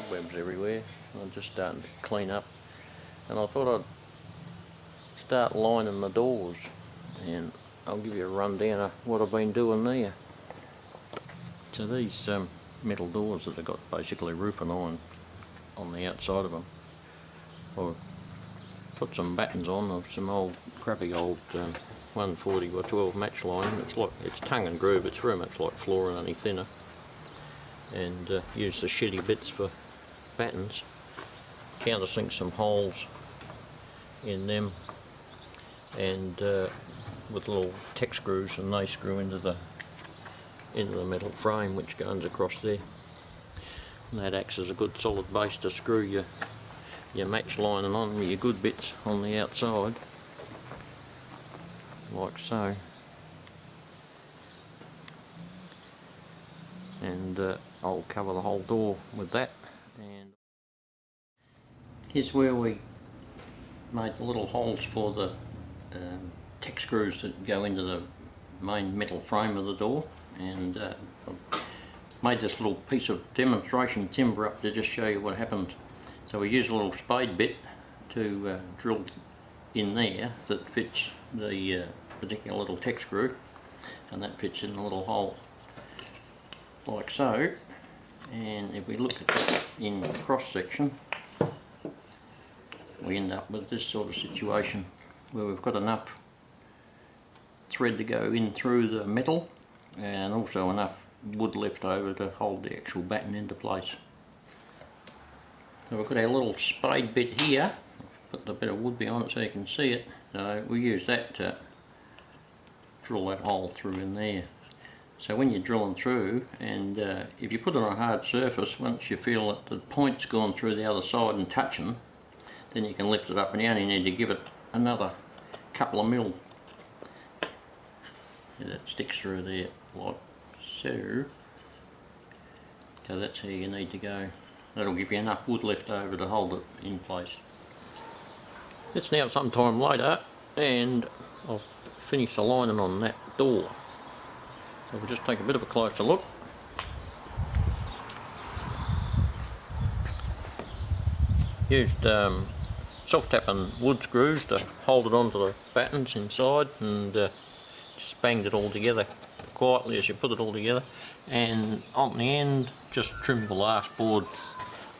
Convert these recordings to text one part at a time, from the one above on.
cobwebs everywhere. I'm just starting to clean up, and I thought I'd start lining the doors, and I'll give you a rundown of what I've been doing there. So these metal doors that have got basically roofing iron on the outside of them, I've put some battens on of some old crappy old 140 by 12 match lining. It's tongue and groove, it's very much like flooring, only thinner, and use the shitty bits for battens. Countersink some holes in them, and with little tech screws, and they screw into the metal frame which goes across there, and that acts as a good solid base to screw your match lining on with your good bits on the outside, like so. And I'll cover the whole door with that. And here's where we made the little holes for the tech screws that go into the main metal frame of the door, and I've made this little piece of demonstration timber up to just show you what happened. So we use a little spade bit to drill in there that fits the particular little tech screw, and that fits in a little hole like so. And if we look at that in cross section, we end up with this sort of situation where we've got enough thread to go in through the metal, and also enough wood left over to hold the actual batten into place. So we've got our little spade bit here. I've put the bit of wood behind it so you can see it. So we use that to drill that hole through in there. So when you're drilling through, and if you put it on a hard surface, once you feel that the point's gone through the other side and touching, then you can lift it up, and you only need to give it another couple of mil. That sticks through there like so. So that's how you need to go. That'll give you enough wood left over to hold it in place. It's now some time later, and I've finished the lining on that door. So we'll just take a bit of a closer look. Used self-tapping wood screws to hold it onto the battens inside, and just banged it all together quietly as you put it all together, and on the end just trimmed the last board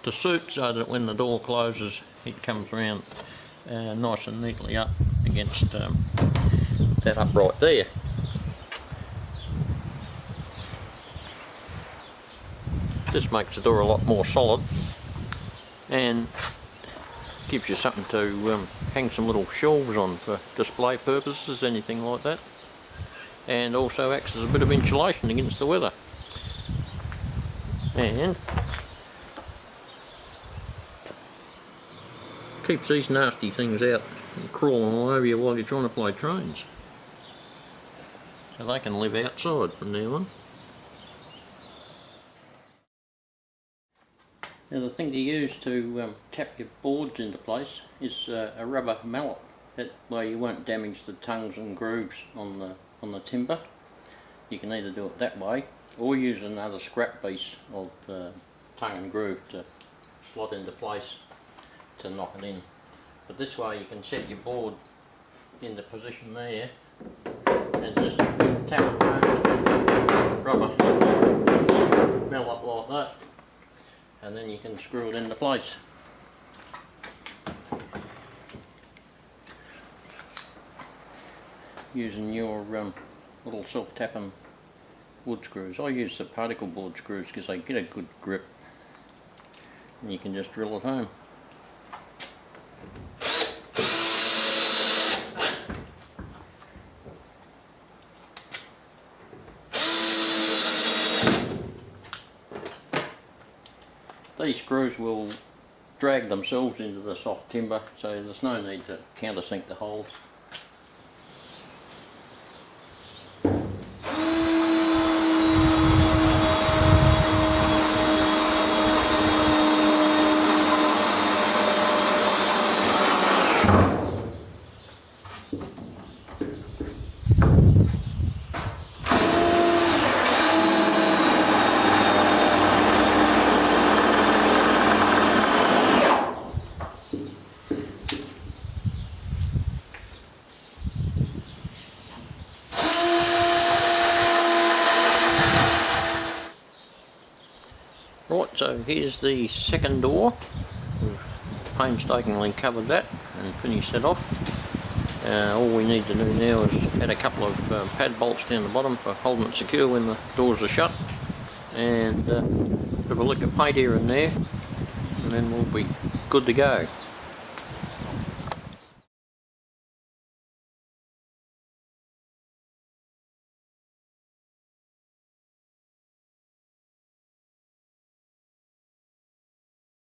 to suit, so that when the door closes it comes around nice and neatly up against that upright there. This makes the door a lot more solid and gives you something to hang some little shelves on for display purposes, anything like that, and also acts as a bit of insulation against the weather, and keeps these nasty things out and crawling all over you while you're trying to play trains, so they can live outside from now on. Now the thing to use to tap your boards into place is a rubber mallet. That way you won't damage the tongues and grooves on the timber. You can either do it that way, or use another scrap piece of tongue and groove to slot into place to knock it in. But this way you can set your board into position there and just tap it home, rubber mallet like that, and then you can screw it into place. Using your little self-tapping wood screws. I use the particle board screws because they get a good grip, and you can just drill it home. These screws will drag themselves into the soft timber, so there's no need to countersink the holes. here's the second door. We've painstakingly covered that and finished that off. All we need to do now is add a couple of pad bolts down the bottom for holding it secure when the doors are shut, and put a lick of paint here and there, and then we'll be good to go.